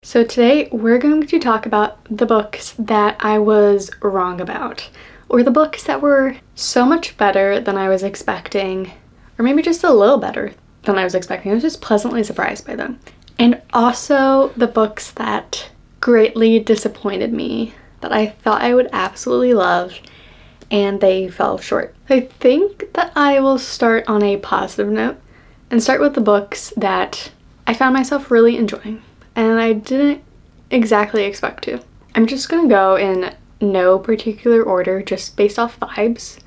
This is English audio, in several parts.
So today we're going to talk about the books that I was wrong about, or the books that were so much better than I was expecting, or maybe just a little better than I was expecting. I was just pleasantly surprised by them. And also the books that greatly disappointed me, that I thought I would absolutely love, and they fell short. I think that I will start on a positive note and start with the books that I found myself really enjoying. And I didn't exactly expect to. I'm just gonna go in no particular order, just based off vibes.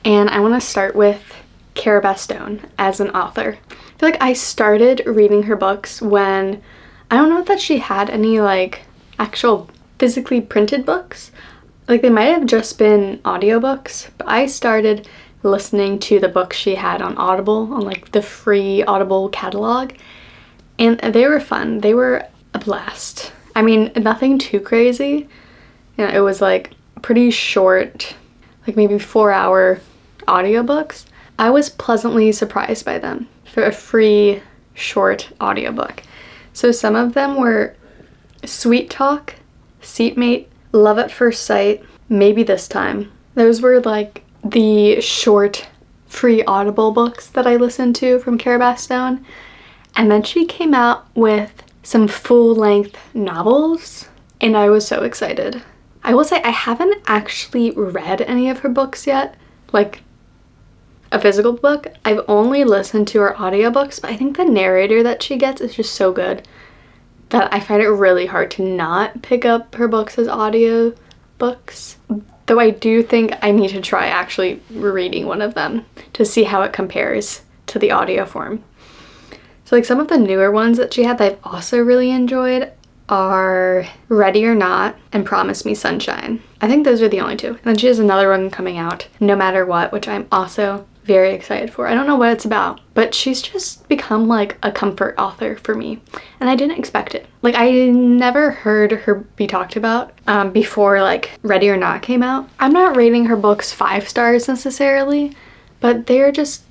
And I want to start with Cara Stone as an author. I feel like I started reading her books when, I don't know that she had any actual physically printed books. They might have just been audiobooks, but I started listening to the books she had on Audible, on the free Audible catalog. And they were fun. They were a blast. I mean, nothing too crazy. It was pretty short, maybe 4-hour audiobooks. I was pleasantly surprised by them for a free short audiobook. So some of them were Sweet Talk, Seatmate, Love at First Sight, Maybe This Time. Those were the short free Audible books that I listened to from Cara Stone. And then she came out with some full-length novels, and I was so excited. I will say I haven't actually read any of her books yet, a physical book. I've only listened to her audiobooks, but I think the narrator that she gets is just so good that I find it really hard to not pick up her books as audio books. Though I do think I need to try actually reading one of them to see how it compares to the audio form. So some of the newer ones that she had that I've also really enjoyed are Ready or Not and Promise Me Sunshine. I think those are the only two. And then she has another one coming out, No Matter What, which I'm also very excited for. I don't know what it's about, but she's just become a comfort author for me. And I didn't expect it. I never heard her be talked about before Ready or Not came out. I'm not rating her books 5 stars necessarily, but they're just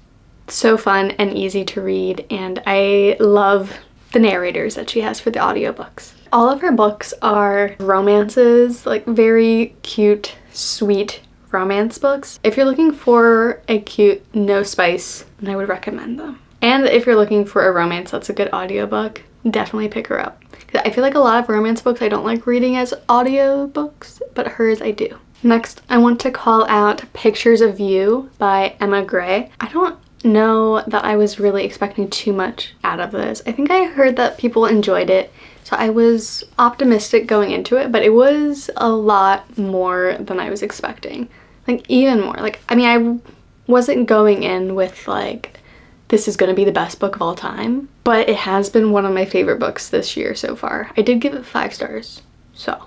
so fun and easy to read, and I love the narrators that she has for the audiobooks. All of her books are romances, very cute, sweet romance books. If you're looking for a cute, no spice, then I would recommend them. And if you're looking for a romance that's a good audiobook, definitely pick her up. I feel like a lot of romance books I don't like reading as audiobooks, but hers I do. Next, I want to call out Pictures of You by Emma Gray. I don't know that I was really expecting too much out of this. I think I heard that people enjoyed it, so I was optimistic going into it, but it was a lot more than I was expecting. Even more. I wasn't going in with this is gonna be the best book of all time, but it has been one of my favorite books this year so far. I did give it 5 stars, so.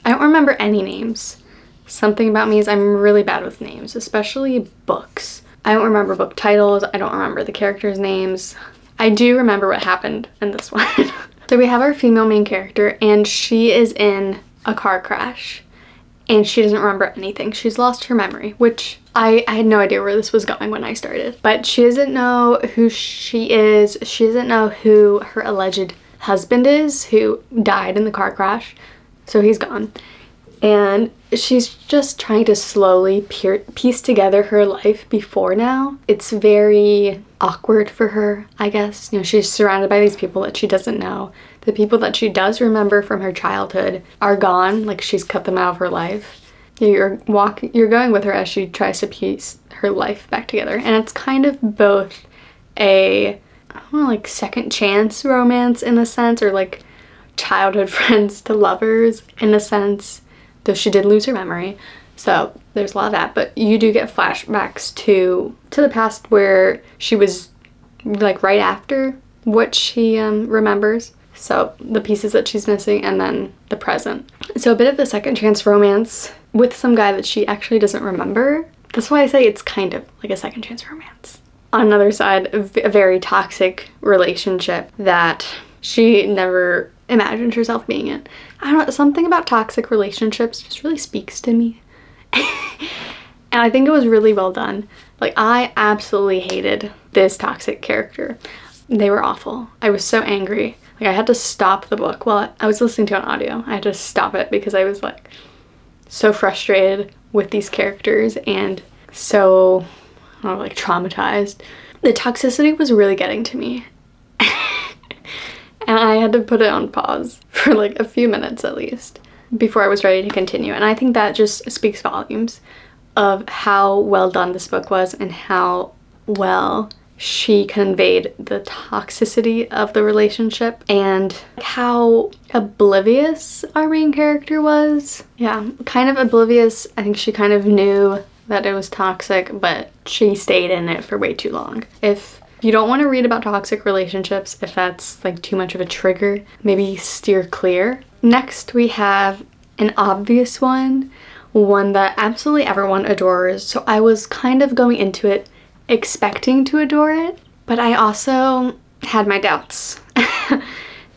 I don't remember any names. Something about me is I'm really bad with names, especially books. I don't remember book titles, I don't remember the characters' names. I do remember what happened in this one. So we have our female main character, and she is in a car crash, and she doesn't remember anything. She's lost her memory, which I had no idea where this was going when I started. But she doesn't know who she is, she doesn't know who her alleged husband is, who died in the car crash, so he's gone. And she's just trying to slowly piece together her life before now. It's very awkward for her, I guess. She's surrounded by these people that she doesn't know. The people that she does remember from her childhood are gone, she's cut them out of her life. You're going with her as she tries to piece her life back together. And it's kind of both a, second chance romance in a sense, or childhood friends to lovers in a sense. Though she did lose her memory, so there's a lot of that. But you do get flashbacks to the past where she was right after what she remembers. So the pieces that she's missing, and then the present. So a bit of the second chance romance with some guy that she actually doesn't remember. That's why I say it's kind of like a second chance romance. On another side, a very toxic relationship that she never imagined herself being in. I don't know, something about toxic relationships just really speaks to me. And I think it was really well done. I absolutely hated this toxic character. They were awful. I was so angry. Like, I had to stop the book while I was listening to an audio. I had to stop it because I was like so frustrated with these characters and so, I don't know, like traumatized. The toxicity was really getting to me. And I had to put it on pause for like a few minutes at least before I was ready to continue. And I think that just speaks volumes of how well done this book was and how well she conveyed the toxicity of the relationship and how oblivious our main character was. Yeah, kind of oblivious. I think she kind of knew that it was toxic, but she stayed in it for way too long. If you don't want to read about toxic relationships, if that's like too much of a trigger, maybe steer clear. Next, we have an obvious one that absolutely everyone adores. So I was kind of going into it expecting to adore it, but I also had my doubts.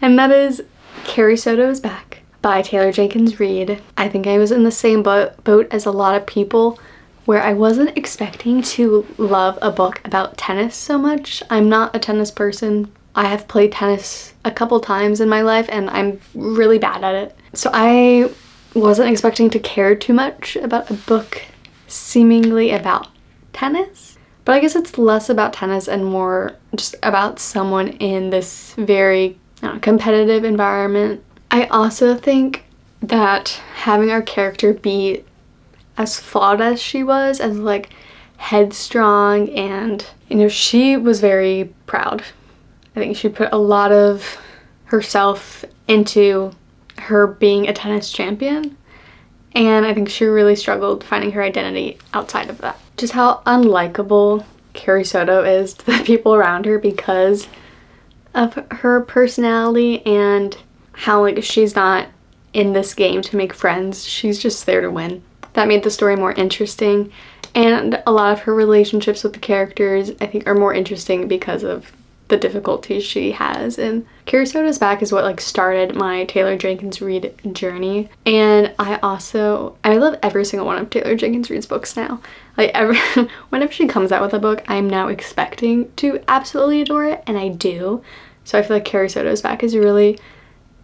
And that is Carrie Soto is Back by Taylor Jenkins Reid. I think I was in the same boat as a lot of people where I wasn't expecting to love a book about tennis so much. I'm not a tennis person. I have played tennis a couple times in my life and I'm really bad at it. So I wasn't expecting to care too much about a book seemingly about tennis. But I guess it's less about tennis and more just about someone in this very competitive environment. I also think that having our character be as flawed as she was, as like headstrong, and she was very proud. I think she put a lot of herself into her being a tennis champion, and I think she really struggled finding her identity outside of that. Just how unlikable Carrie Soto is to the people around her because of her personality and how like she's not in this game to make friends, she's just there to win. That made the story more interesting, and a lot of her relationships with the characters I think are more interesting because of the difficulties she has. And Carrie Soto's Back is what like started my Taylor Jenkins Reid journey, and I love every single one of Taylor Jenkins Reid's books now. Like whenever she comes out with a book, I'm now expecting to absolutely adore it, and I do. So I feel like Carrie Soto's Back is really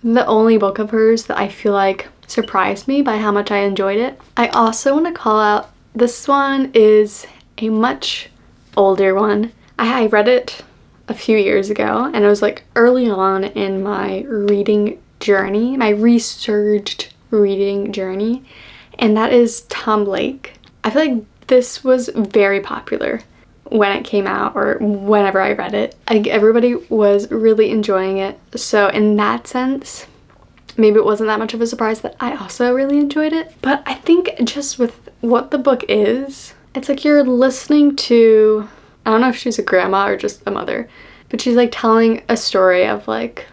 the only book of hers that I feel like surprised me by how much I enjoyed it. I also want to call out, this one is a much older one. I read it a few years ago, and it was like early on in my reading journey, my resurged reading journey, and that is Tom Lake. I feel like this was very popular when it came out or whenever I read it. I think everybody was really enjoying it, so in that sense maybe it wasn't that much of a surprise that I also really enjoyed it. But I think just with what the book is, it's like you're listening to, I don't know if she's a grandma or just a mother, but she's like telling a story of like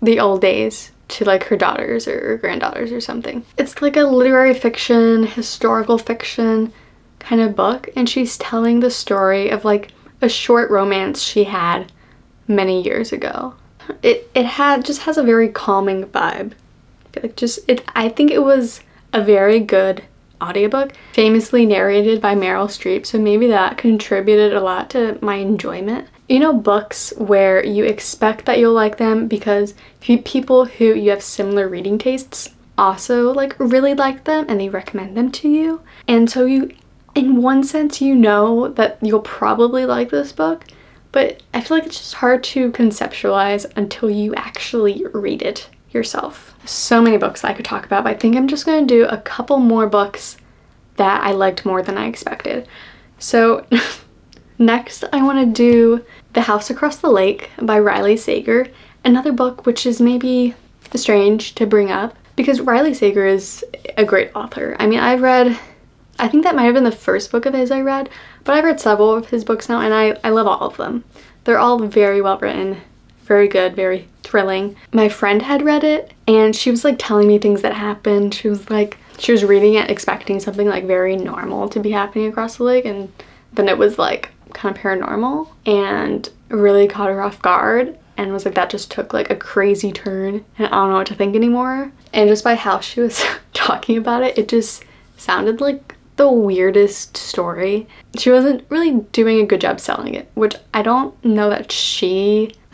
the old days to like her daughters or granddaughters or something. It's like a literary fiction, historical fiction kind of book, and she's telling the story of like a short romance she had many years ago. It just has a very calming vibe. I think it was a very good audiobook, famously narrated by Meryl Streep, so maybe that contributed a lot to my enjoyment. Books where you expect that you'll like them because people who you have similar reading tastes also like really like them and they recommend them to you, and so you, in one sense, that you'll probably like this book, but I feel like it's just hard to conceptualize until you actually read it yourself. So many books I could talk about, but I think I'm just going to do a couple more books that I liked more than I expected. So next I want to do The House Across the Lake by Riley Sager, another book which is maybe strange to bring up because Riley Sager is a great author. I mean, I think that might have been the first book of his I read, but I've read several of his books now and I love all of them. They're all very well written, very good, very thrilling. My friend had read it and she was like telling me things that happened. She was reading it expecting something like very normal to be happening across the lake, and then it was like kind of paranormal and really caught her off guard and was like, that just took like a crazy turn and I don't know what to think anymore. And just by how she was talking about it, it just sounded like the weirdest story. She wasn't really doing a good job selling it, which I don't know that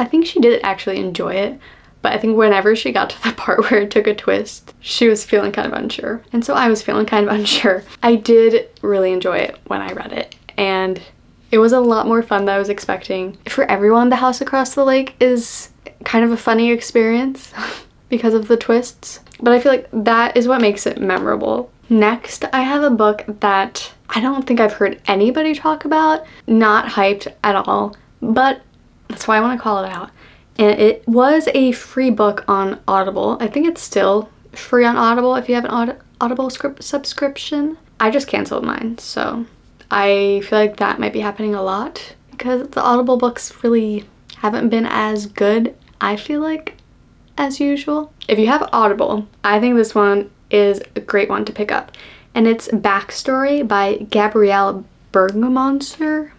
I think she did actually enjoy it, But I think whenever she got to the part where it took a twist, she was feeling kind of unsure. And so I was feeling kind of unsure. I did really enjoy it when I read it, and it was a lot more fun than I was expecting. For everyone, The House Across the Lake is kind of a funny experience because of the twists, but I feel like that is what makes it memorable. Next, I have a book that I don't think I've heard anybody talk about, not hyped at all, but that's why I want to call it out. And it was a free book on Audible. I think it's still free on Audible if you have an Audible subscription. I just canceled mine, so I feel like that might be happening a lot because the Audible books really haven't been as good, I feel like, as usual. If you have Audible, I think this one is a great one to pick up. And it's Backstory by Gabrielle Bergmoser.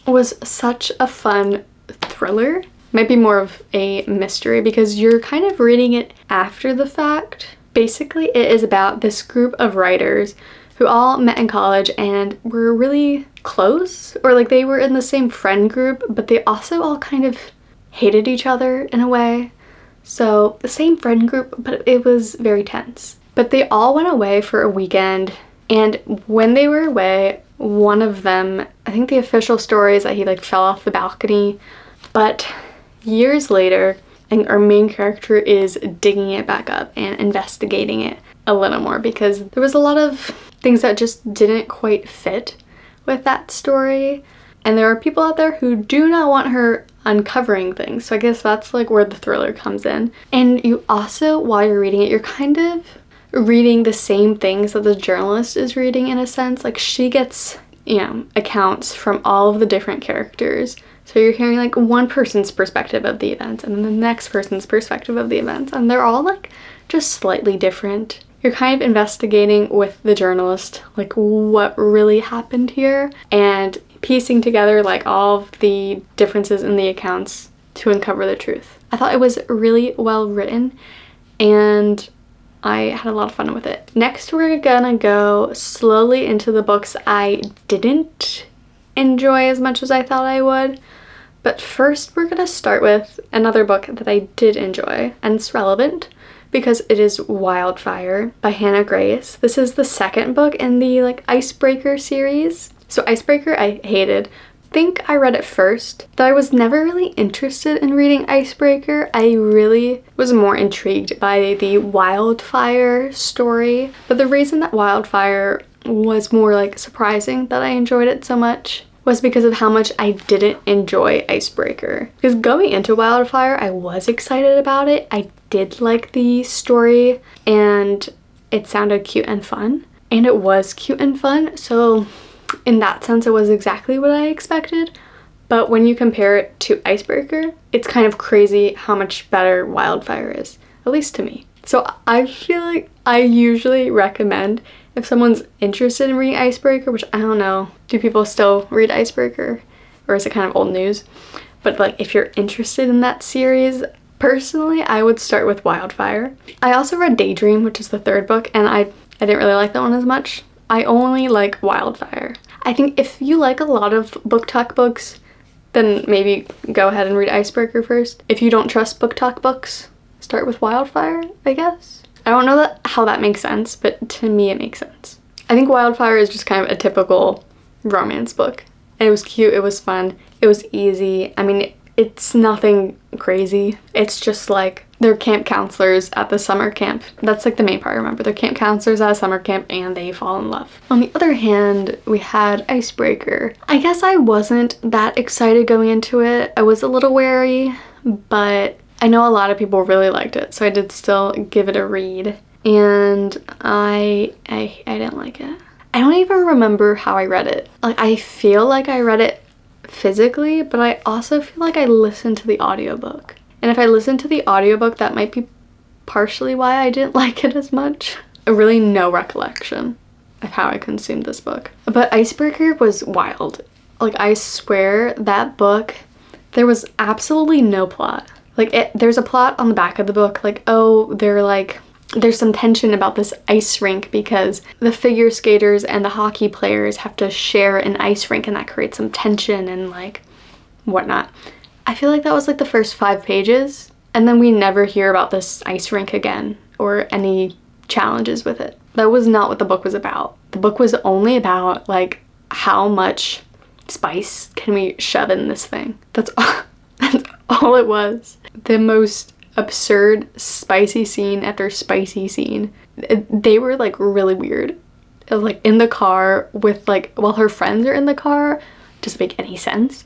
It was such a fun thriller. Might be more of a mystery because you're kind of reading it after the fact. Basically, it is about this group of writers who all met in college and were really close, or like they were in the same friend group, but they also all kind of hated each other in a way. So the same friend group, but it was very tense. But they all went away for a weekend, and when they were away, one of them, I think the official story is that he like fell off the balcony, but years later, I think our main character is digging it back up and investigating it a little more because there was a lot of things that just didn't quite fit with that story. And there are people out there who do not want her uncovering things. So I guess that's like where the thriller comes in. And you also, while you're reading it, you're kind of reading the same things that the journalist is reading in a sense. Like she gets, accounts from all of the different characters. So you're hearing like one person's perspective of the events and then the next person's perspective of the events. And they're all like just slightly different. You're kind of investigating with the journalist like what really happened here and piecing together like all of the differences in the accounts to uncover the truth. I thought it was really well written and I had a lot of fun with it. Next, we're gonna go slowly into the books I didn't enjoy as much as I thought I would. But first, we're gonna start with another book that I did enjoy, and it's relevant because it is Wildfire by Hannah Grace. This is the second book in the like Icebreaker series. So Icebreaker I hated. I think I read it first, though I was never really interested in reading Icebreaker. I really was more intrigued by the Wildfire story. But the reason that Wildfire was more like surprising that I enjoyed it so much was because of how much I didn't enjoy Icebreaker. Because going into Wildfire, I was excited about it. I did like the story and it sounded cute and fun. And it was cute and fun, so in that sense it was exactly what I expected. But when you compare it to Icebreaker, it's kind of crazy how much better Wildfire is, at least to me. So I feel like I usually recommend if someone's interested in reading Icebreaker, which I don't know, do people still read Icebreaker or is it kind of old news? But like if you're interested in that series, personally I would start with Wildfire. I also read Daydream, which is the third book, and I didn't really like that one as much. I only like Wildfire. I think if you like a lot of book talk books, then maybe go ahead and read Icebreaker first. If you don't trust book talk books, start with Wildfire, I guess. I don't know how that makes sense, but to me it makes sense. I think Wildfire is just kind of a typical romance book. And it was cute, it was fun, it was easy. I mean, it's nothing crazy. It's just like they're camp counselors at the summer camp. That's like the main part I remember. They're camp counselors at a summer camp and they fall in love. On the other hand, we had Icebreaker. I guess I wasn't that excited going into it. I was a little wary, but I know a lot of people really liked it, so I did still give it a read. And I didn't like it. I don't even remember how I read it. Like, I feel like I read it physically, but I also feel like I listened to the audiobook. And if I listened to the audiobook, that might be partially why I didn't like it as much. Really no recollection of how I consumed this book. But Icebreaker was wild. Like, I swear that book, there was absolutely no plot. Like, there's a plot on the back of the book, like, oh, there's some tension about this ice rink because the figure skaters and the hockey players have to share an ice rink and that creates some tension and like whatnot. I feel like that was like the first 5 pages And then we never hear about this ice rink again or any challenges with it. That was not what the book was about. The book was only about like how much spice can we shove in this thing. That's all it was. The most absurd spicy scene after spicy scene. They were like really weird. It was like in the car with like, while her friends are in the car, doesn't make any sense.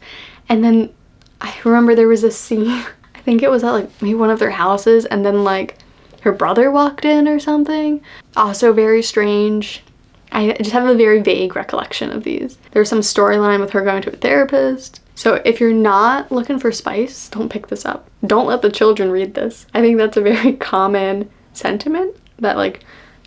And then I remember there was a scene, I think it was at like maybe one of their houses, and then like her brother walked in or something. Also very strange. I just have a very vague recollection of these. There was some storyline with her going to a therapist. So if you're not looking for spice, don't pick this up. Don't let the children read this. I think that's a very common sentiment, that like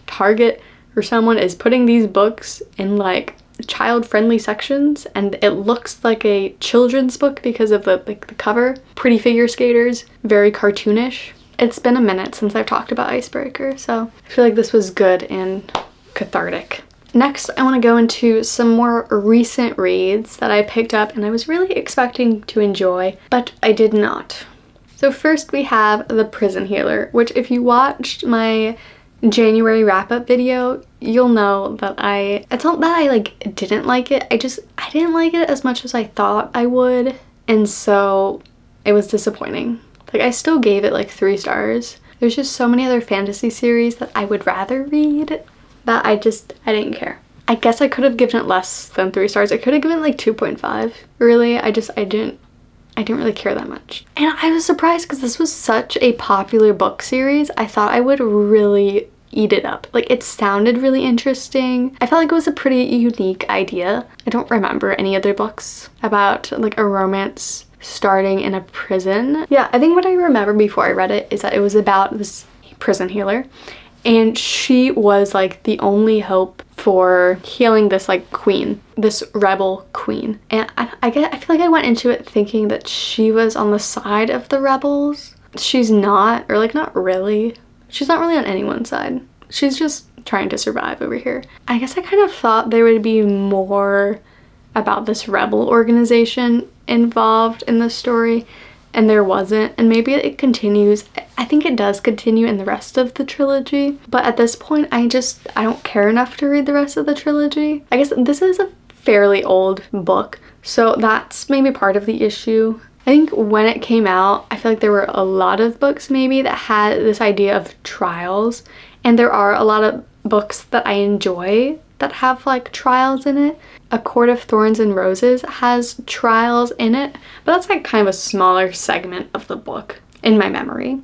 Target or someone is putting these books in like child-friendly sections, and it looks like a children's book because of the cover. Pretty figure skaters, very cartoonish. It's been a minute since I've talked about Icebreaker, so I feel like this was good and cathartic. Next, I want to go into some more recent reads that I picked up and I was really expecting to enjoy, but I did not. So first we have The Prison Healer, which if you watched my January wrap-up video, you'll know that it's not that I like didn't like it, I didn't like it as much as I thought I would, and so it was disappointing. Like, I still gave it like 3 stars. There's just so many other fantasy series that I would rather read that I didn't care. I guess I could have given it less than 3 stars. I could have given it like 2.5. Really, I didn't really care that much. And I was surprised because this was such a popular book series. I thought I would really eat it up. Like, it sounded really interesting. I felt like it was a pretty unique idea. I don't remember any other books about like a romance starting in a prison. Yeah, I think what I remember before I read it is that it was about this prison healer, and she was like the only hope for healing this like queen, this rebel queen. And I feel like I went into it thinking that she was on the side of the rebels. She's not, or like not really. She's not really on anyone's side. She's just trying to survive over here. I guess I kind of thought there would be more about this rebel organization involved in the story, and there wasn't, and maybe it continues. I think it does continue in the rest of the trilogy, but at this point I don't care enough to read the rest of the trilogy. I guess this is a fairly old book, so that's maybe part of the issue. I think when it came out, I feel like there were a lot of books maybe that had this idea of trials, and there are a lot of books that I enjoy that have like trials in it. A Court of Thorns and Roses has trials in it, but that's like kind of a smaller segment of the book in my memory.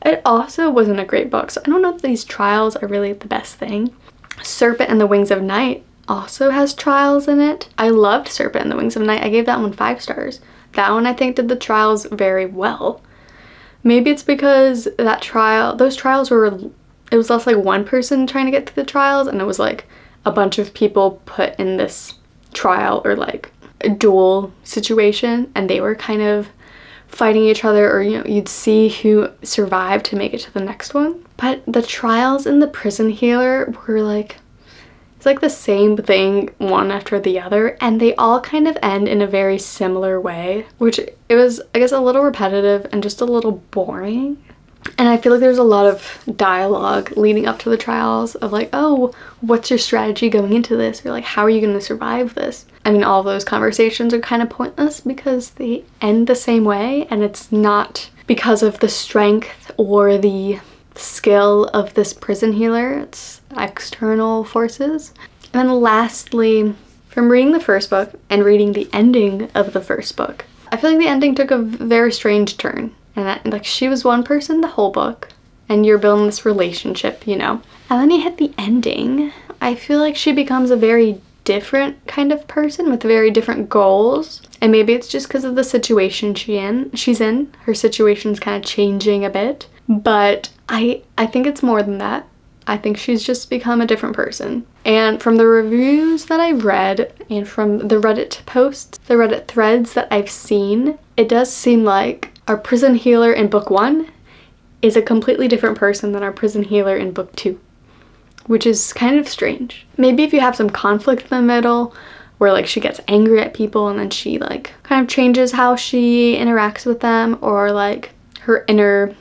It also wasn't a great book, so I don't know if these trials are really the best thing. Serpent and the Wings of Night also has trials in it. I loved Serpent and the Wings of Night. I gave that one 5 stars. That one I think did the trials very well. Maybe it's because those trials were, it was less like one person trying to get to the trials, and it was like a bunch of people put in this trial or like a duel situation, and they were kind of fighting each other, or you know, you'd see who survived to make it to the next one. But the trials in The Prison Healer were like, it's like the same thing one after the other, and they all kind of end in a very similar way, which it was, I guess, a little repetitive and just a little boring. And I feel like there's a lot of dialogue leading up to the trials of like, oh, what's your strategy going into this? Or like, how are you going to survive this? I mean, all of those conversations are kind of pointless because they end the same way, and it's not because of the strength or the skill of this prison healer. It's external forces. And then lastly, from reading the first book and reading the ending of the first book, I feel like the ending took a very strange turn. And like, she was one person the whole book, and you're building this relationship, you know. And then you hit the ending, I feel like she becomes a very different kind of person with very different goals. And maybe it's just because of the situation she's in. Her situation's kind of changing a bit. But I think it's more than that. I think she's just become a different person. And from the reviews that I've read, and from the Reddit posts, the Reddit threads that I've seen, it does seem like our prison healer in book 1 is a completely different person than our prison healer in book 2, which is kind of strange. Maybe if you have some conflict in the middle, where like she gets angry at people and then she like kind of changes how she interacts with them, or like her inner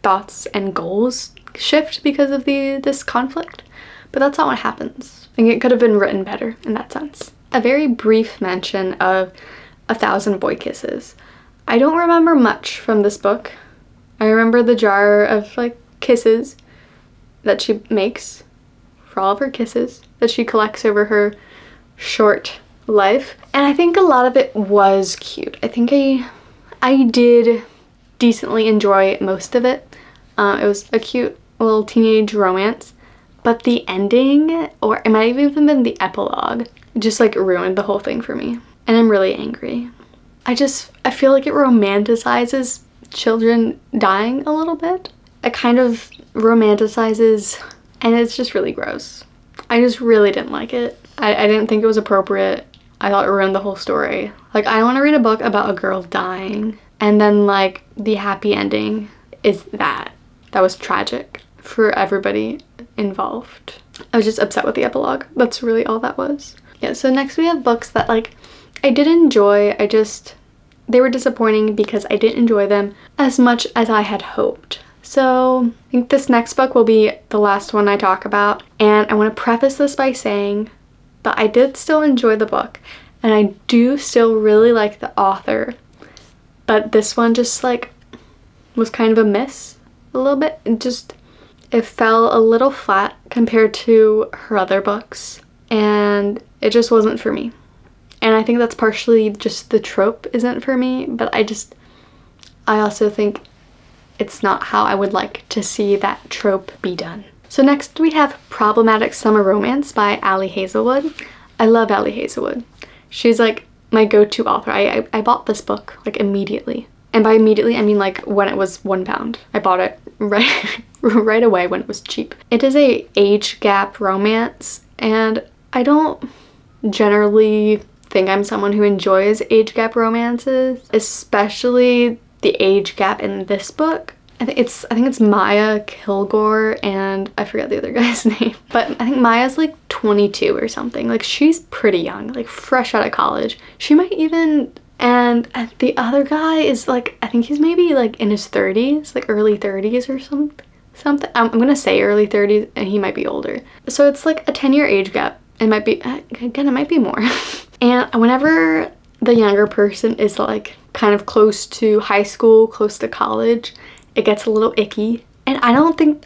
thoughts and goals shift because of this conflict. But that's not what happens. I think it could have been written better in that sense. A very brief mention of 1,000 Boy Kisses. I don't remember much from this book. I remember the jar of like kisses that she makes for all of her kisses that she collects over her short life. And I think a lot of it was cute. I think I did decently enjoy most of it. It was a cute little teenage romance, but the ending, or it might have even been the epilogue, just like ruined the whole thing for me. And I'm really angry. I feel like it romanticizes children dying a little bit. It kind of romanticizes, and it's just really gross. I just really didn't like it. I didn't think it was appropriate. I thought it ruined the whole story. Like, I want to read a book about a girl dying, and then like the happy ending is that. That was tragic for everybody involved. I was just upset with the epilogue. That's really all that was. Yeah, so next we have books that like I did enjoy. They were disappointing because I didn't enjoy them as much as I had hoped. So I think this next book will be the last one I talk about, and I want to preface this by saying that I did still enjoy the book, and I do still really like the author, but this one just like was kind of a miss a little bit. It fell a little flat compared to her other books, and it just wasn't for me. And I think that's partially just the trope isn't for me, but I also think it's not how I would like to see that trope be done. So next we have Problematic Summer Romance by Ali Hazelwood. I love Ali Hazelwood. She's like my go-to author. I bought this book like immediately. And by immediately, I mean like when it was £1. I bought it right away when it was cheap. It is a age gap romance, and I don't generally think I'm someone who enjoys age gap romances, especially the age gap in this book. I think it's Maya Kilgore, and I forget the other guy's name, but I think Maya's like 22 or something. Like, she's pretty young, like fresh out of college. She might even, and the other guy is like, I think he's maybe like in his 30s, like early 30s or something. I'm gonna say early 30s, and he might be older. So it's like a 10-year age gap. It might be, again, it might be more. And whenever the younger person is like kind of close to high school, close to college, it gets a little icky. And I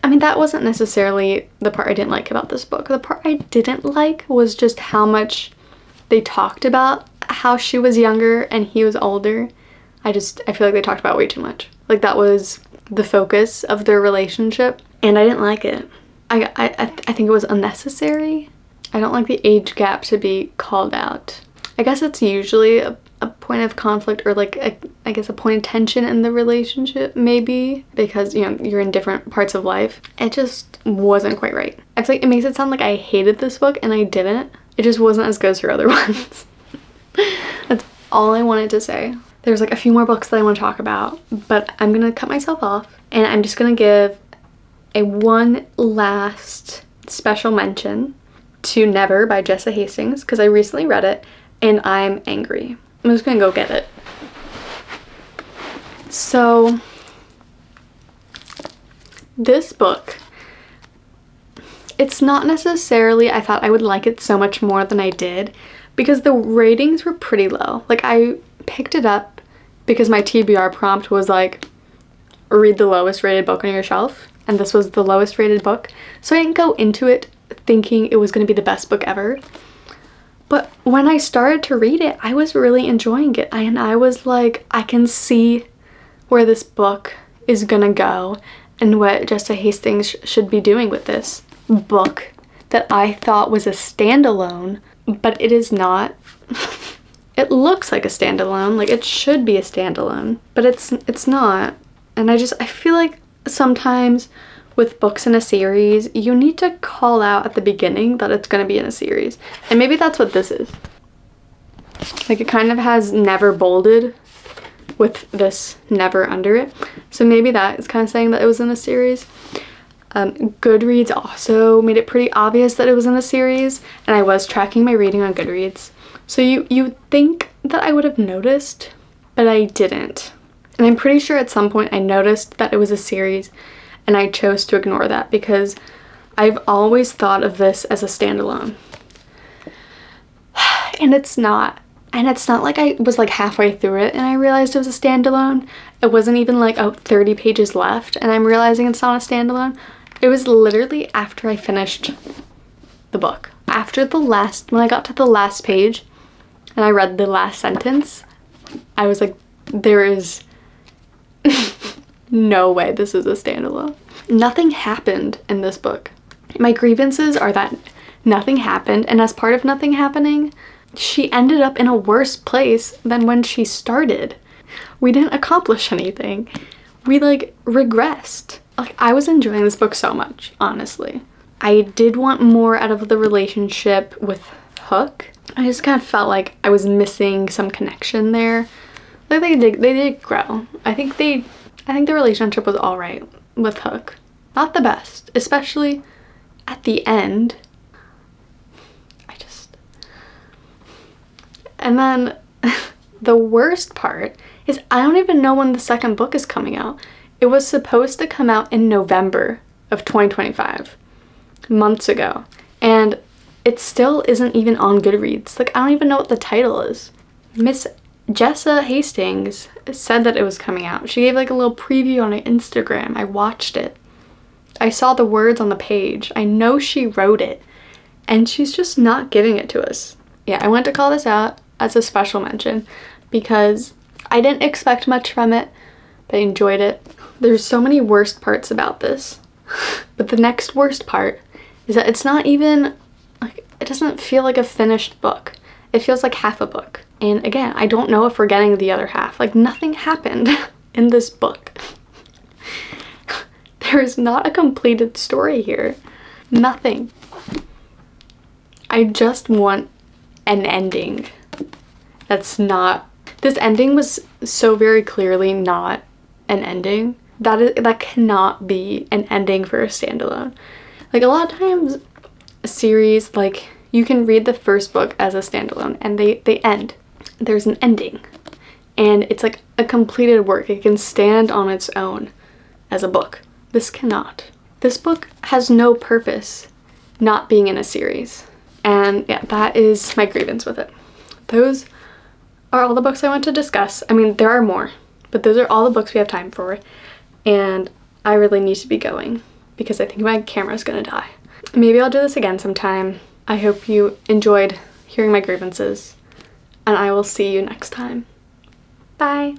mean, that wasn't necessarily the part I didn't like about this book. The part I didn't like was just how much they talked about how she was younger and he was older. I feel like they talked about way too much. Like, that was the focus of their relationship, and I didn't like it. I think it was unnecessary. I don't like the age gap to be called out. I guess it's usually a point of conflict, or like I guess a point of tension in the relationship, maybe, because, you know, you're in different parts of life. It just wasn't quite right. I feel like it makes it sound like I hated this book, and I didn't. It just wasn't as good as her other ones. That's all I wanted to say. There's like a few more books that I want to talk about, but I'm gonna cut myself off, and I'm just gonna give one last special mention to Never by Jessa Hastings, because I recently read it and I'm angry. I'm just gonna go get it. So this book, it's not necessarily I thought I would like it so much more than I did, because the ratings were pretty low. Like, I picked it up because my TBR prompt was like, read the lowest rated book on your shelf, and this was the lowest rated book. So I didn't go into it thinking it was going to be the best book ever. But when I started to read it, I was really enjoying it. And I was like, I can see where this book is gonna go and what Jessa Hastings should be doing with this book that I thought was a standalone, but it is not. It looks like a standalone, like it should be a standalone, but it's not. And I feel like sometimes with books in a series, you need to call out at the beginning that it's going to be in a series. And maybe that's what this is. Like, it kind of has Never bolded with this Never under it. So maybe that is kind of saying that it was in a series. Goodreads also made it pretty obvious that it was in a series, and I was tracking my reading on Goodreads. So you think that I would have noticed, but I didn't. And I'm pretty sure at some point I noticed that it was a series and I chose to ignore that because I've always thought of this as a standalone. And it's not. And it's not like I was like halfway through it and I realized it was a standalone. It wasn't even like, oh, 30 pages left and I'm realizing it's not a standalone. It was literally after I finished the book. When I got to the last page and I read the last sentence, I was like, there is no way this is a standalone. Nothing happened in this book. My grievances are that nothing happened, and as part of nothing happening, she ended up in a worse place than when she started. We didn't accomplish anything. We like regressed. Like, I was enjoying this book so much, honestly. I did want more out of the relationship with Hook. I just kind of felt like I was missing some connection there. Like they did grow. I think the relationship was all right with Hook. Not the best, especially at the end. And then the worst part is I don't even know when the second book is coming out. It was supposed to come out in November of 2025, months ago. And it still isn't even on Goodreads. Like, I don't even know what the title is. Miss Jessa Hastings said that it was coming out. She gave like a little preview on her Instagram. I watched it. I saw the words on the page. I know she wrote it. And she's just not giving it to us. Yeah, I wanted to call this out as a special mention because I didn't expect much from it, but I enjoyed it. There's so many worst parts about this. But the next worst part is that it's not even, like, it doesn't feel like a finished book. It feels like half a book. And again, I don't know if we're getting the other half. Like, nothing happened in this book. There is not a completed story here. Nothing. I just want an ending. This ending was so very clearly not an ending. That cannot be an ending for a standalone. Like, a lot of times a series, like, you can read the first book as a standalone and they end. There's an ending. And it's like a completed work. It can stand on its own as a book. This cannot. This book has no purpose not being in a series. And yeah, that is my grievance with it. Those are all the books I want to discuss. I mean, there are more, but those are all the books we have time for. And I really need to be going because I think my camera's gonna die. Maybe I'll do this again sometime. I hope you enjoyed hearing my grievances, and I will see you next time. Bye.